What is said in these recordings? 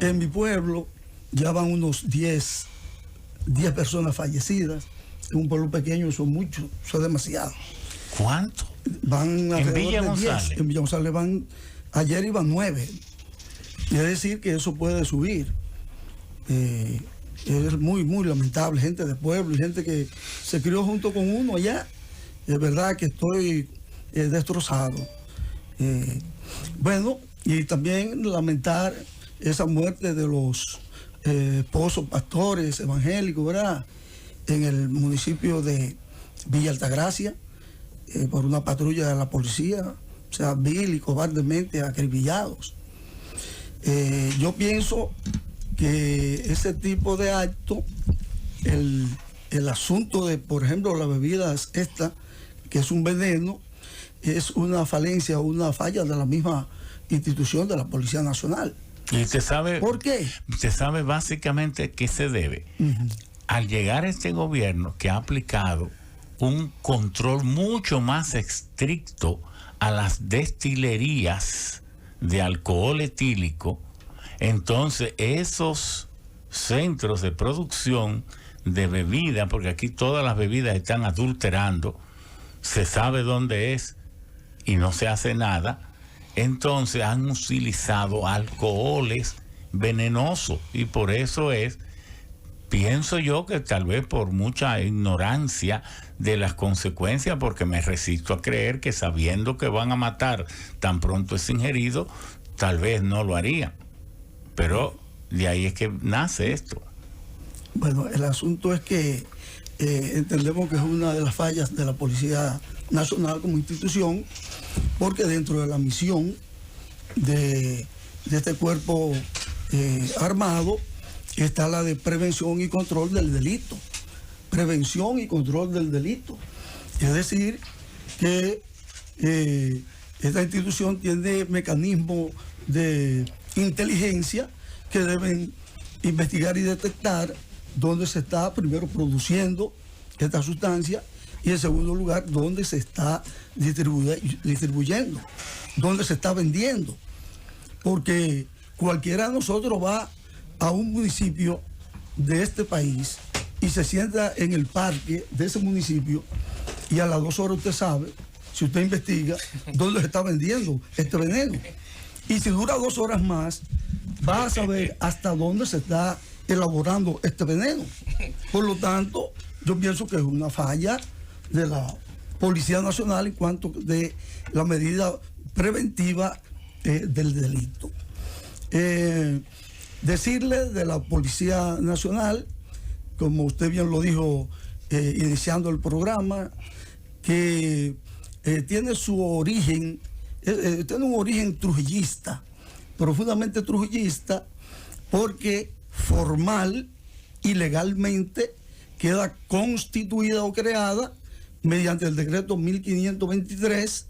En mi pueblo ya van unos 10 personas fallecidas. En un pueblo pequeño son muchos, eso es demasiado. ¿Cuánto? Van alrededor de 10. En Villa González ayer iban 9. Es decir, que eso puede subir. Es muy, muy lamentable, gente de pueblo y gente que se crió junto con uno allá. Es verdad que estoy destrozado. Bueno, y también lamentar esa muerte de los esposos pastores evangélicos, ¿verdad? En el municipio de Villa Altagracia, por una patrulla de la policía, o sea, vil y cobardemente acribillados. Yo pienso que ese tipo de acto, el asunto de, por ejemplo, las bebidas esta, que es un veneno, es una falencia o una falla de la misma institución de la Policía Nacional. ¿Y usted sabe por qué? Usted sabe básicamente qué se debe. Al llegar este gobierno que ha aplicado un control mucho más estricto a las destilerías de alcohol etílico, entonces esos centros de producción de bebidas, porque aquí todas las bebidas están adulterando, se sabe dónde es y no se hace nada, entonces han utilizado alcoholes venenosos y por eso pienso yo que tal vez por mucha ignorancia de las consecuencias, porque me resisto a creer que sabiendo que van a matar tan pronto es ingerido, tal vez no lo harían. Pero de ahí es que nace esto. Bueno, el asunto es que entendemos que es una de las fallas de la Policía Nacional como institución, porque dentro de la misión de este cuerpo armado está la de prevención y control del delito. Prevención y control del delito. Es decir, que esta institución tiene mecanismos de inteligencia que deben investigar y detectar dónde se está primero produciendo esta sustancia y en segundo lugar dónde se está distribuyendo, dónde se está vendiendo. Porque cualquiera de nosotros va a un municipio de este país y se sienta en el parque de ese municipio y a las 2 horas usted sabe, si usted investiga, dónde se está vendiendo este veneno. Y si dura 2 horas más, va a saber hasta dónde se está elaborando este veneno. Por lo tanto, yo pienso que es una falla de la Policía Nacional en cuanto de la medida preventiva del delito. Decirle de la Policía Nacional, como usted bien lo dijo iniciando el programa, que tiene su origen, tiene un origen trujillista, profundamente trujillista, porque formal y legalmente queda constituida o creada mediante el decreto 1523,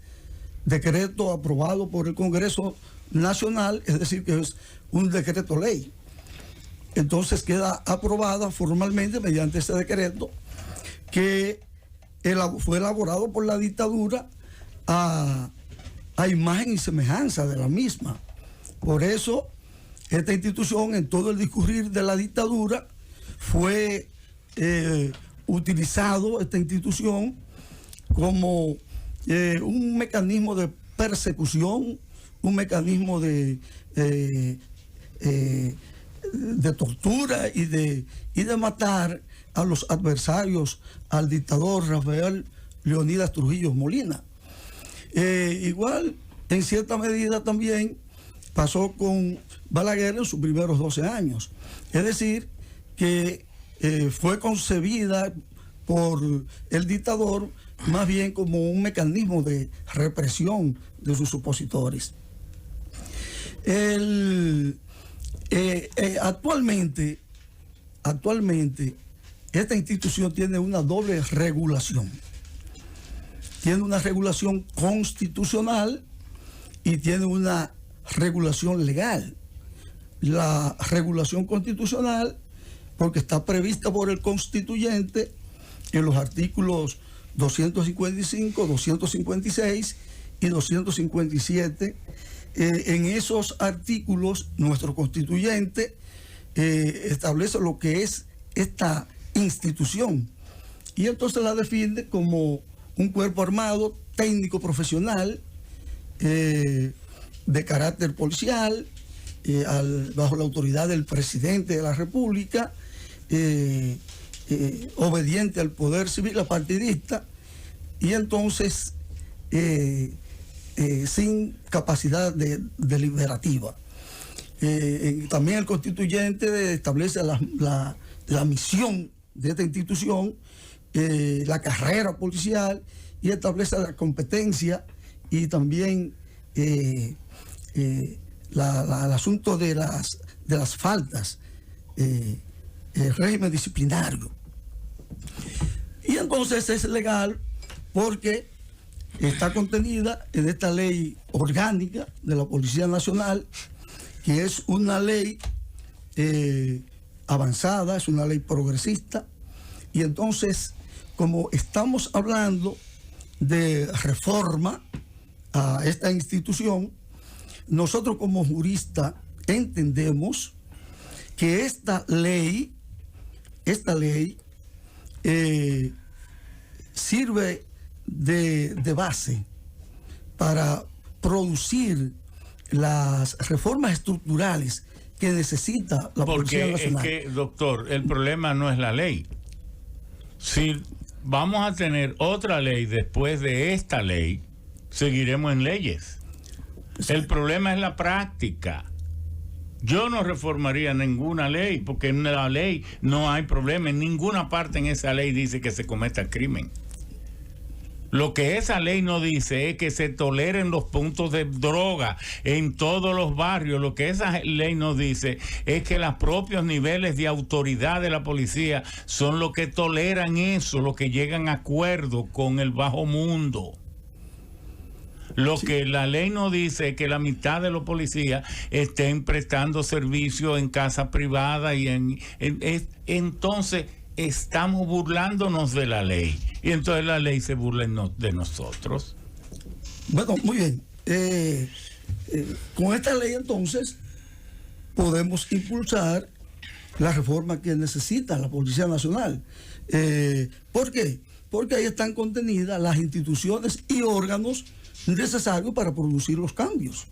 decreto aprobado por el Congreso Nacional, es decir, que es un decreto ley. Entonces queda aprobada formalmente mediante ese decreto que fue elaborado por la dictadura a imagen y semejanza de la misma. Por eso esta institución en todo el discurrir de la dictadura fue utilizado esta institución como un mecanismo de persecución, un mecanismo de tortura y de matar a los adversarios al dictador Rafael Leonidas Trujillo Molina. Igual, en cierta medida también pasó con Balaguer en sus primeros 12 años. Es decir, que fue concebida por el dictador más bien como un mecanismo de represión de sus opositores. Actualmente, esta institución tiene una doble regulación. Tiene una regulación constitucional y tiene una regulación legal. La regulación constitucional, porque está prevista por el constituyente en los artículos 255, 256 y 257 en esos artículos nuestro constituyente establece lo que es esta institución y entonces la define como un cuerpo armado técnico profesional de carácter policial bajo la autoridad del presidente de la República, obediente al poder civil apartidista y entonces sin capacidad deliberativa. También el constituyente establece la misión de esta institución, la carrera policial y establece la competencia y también el asunto de las faltas, el régimen disciplinario. Y entonces es legal porque está contenida en esta ley orgánica de la Policía Nacional, que es una ley avanzada, es una ley progresista, y entonces, como estamos hablando de reforma a esta institución, nosotros como juristas entendemos que esta ley sirve de base para producir las reformas estructurales que necesita la Policía Nacional. Porque es que, doctor, el problema no es la ley. Si vamos a tener otra ley después de esta ley, seguiremos en leyes. Exacto. El problema es la práctica. Yo no reformaría ninguna ley, porque en la ley no hay problema. En ninguna parte en esa ley dice que se cometa crimen. Lo que esa ley no dice es que se toleren los puntos de droga en todos los barrios. Lo que esa ley no dice es que los propios niveles de autoridad de la policía son los que toleran eso, los que llegan a acuerdo con el bajo mundo. Lo que la ley no dice es que la mitad de los policías estén prestando servicio en casa privada y entonces estamos burlándonos de la ley y entonces la ley se burla de nosotros. Bueno, muy bien. Con esta ley entonces podemos impulsar la reforma que necesita la Policía Nacional. ¿Por qué? Porque ahí están contenidas las instituciones y órganos necesarios para producir los cambios.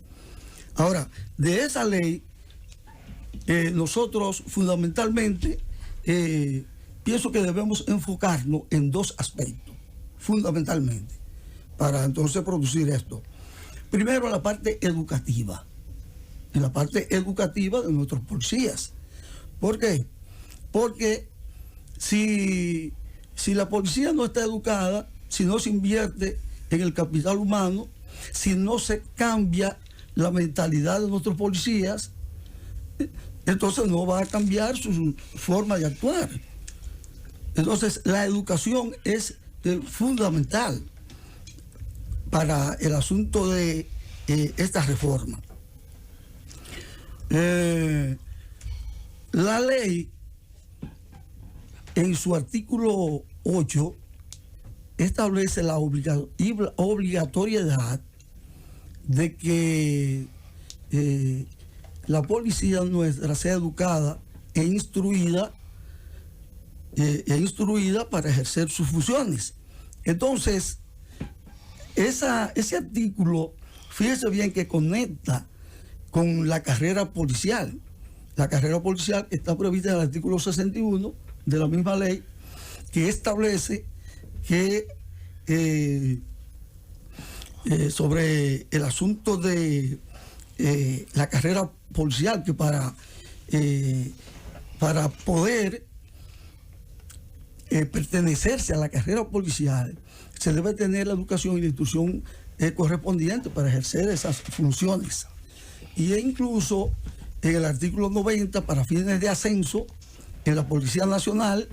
Ahora, de esa ley, nosotros fundamentalmente pienso que debemos enfocarnos en dos aspectos, fundamentalmente, para entonces producir esto. Primero, la parte educativa, en la parte educativa de nuestros policías. ¿Por qué? Porque si la policía no está educada, si no se invierte en el capital humano, si no se cambia la mentalidad de nuestros policías, entonces no va a cambiar su forma de actuar. Entonces la educación es fundamental para el asunto de esta reforma. La ley en su artículo 8 establece la obligatoriedad de que la policía nuestra sea educada e instruida para ejercer sus funciones. Entonces, ese artículo, fíjese bien que conecta con la carrera policial. La carrera policial está prevista en el artículo 61 de la misma ley, que establece que sobre el asunto de la carrera policial, que para poder pertenecerse a la carrera policial se debe tener la educación y la instrucción correspondiente para ejercer esas funciones. Y incluso en el artículo 90, para fines de ascenso, en la Policía Nacional,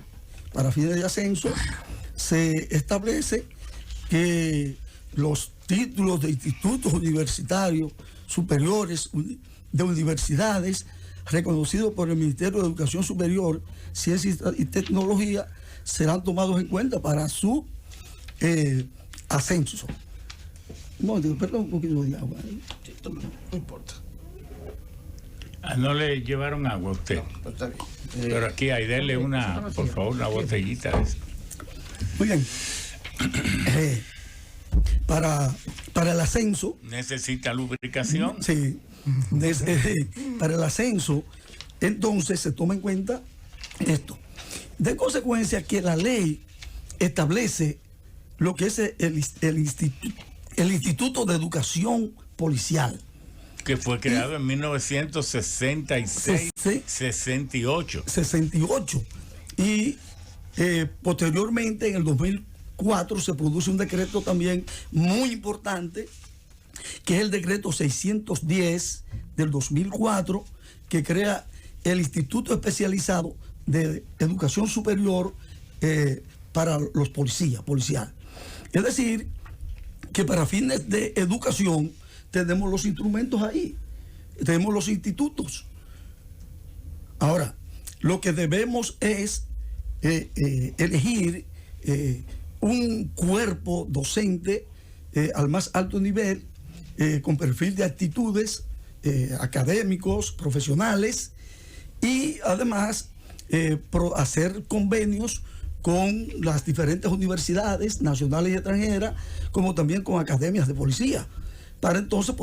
para fines de ascenso, se establece que los títulos de institutos universitarios superiores, de universidades, reconocidos por el Ministerio de Educación Superior, Ciencia y Tecnología, serán tomados en cuenta para su ascenso. No, perdón, un poquito de agua. No importa. No le llevaron agua a usted. No, pero está bien. Pero aquí hay, denle una, por favor, una botellita de eso. Muy bien. Para el ascenso, ¿Necesita lubricación? sí, para el ascenso, entonces se toma en cuenta esto. De consecuencia que la ley establece lo que es el Instituto de Educación Policial. Que fue creado en 1966, 68. 68. Y posteriormente, en el 2004, se produce un decreto también muy importante, que es el decreto 610 del 2004, que crea el Instituto Especializado de Educación Superior para los policial. Es decir, que para fines de educación tenemos los instrumentos ahí, tenemos los institutos. Ahora, lo que debemos es elegir un cuerpo docente al más alto nivel, con perfil de actitudes académicos, profesionales, y además hacer convenios con las diferentes universidades nacionales y extranjeras, como también con academias de policía, para entonces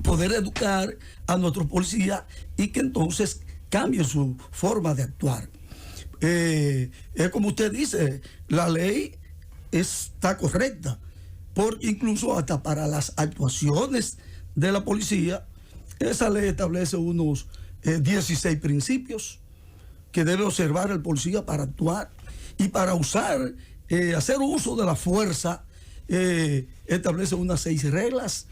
poder educar a nuestros policías y que entonces cambien su forma de actuar. Es como usted dice, la ley está correcta, porque incluso hasta para las actuaciones de la policía, esa ley establece unos 16 principios que debe observar el policía para actuar y para usar, hacer uso de la fuerza, establece unas 6 reglas.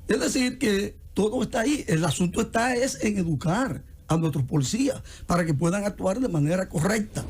Es decir, que todo está ahí. El asunto está en educar a nuestros policías para que puedan actuar de manera correcta.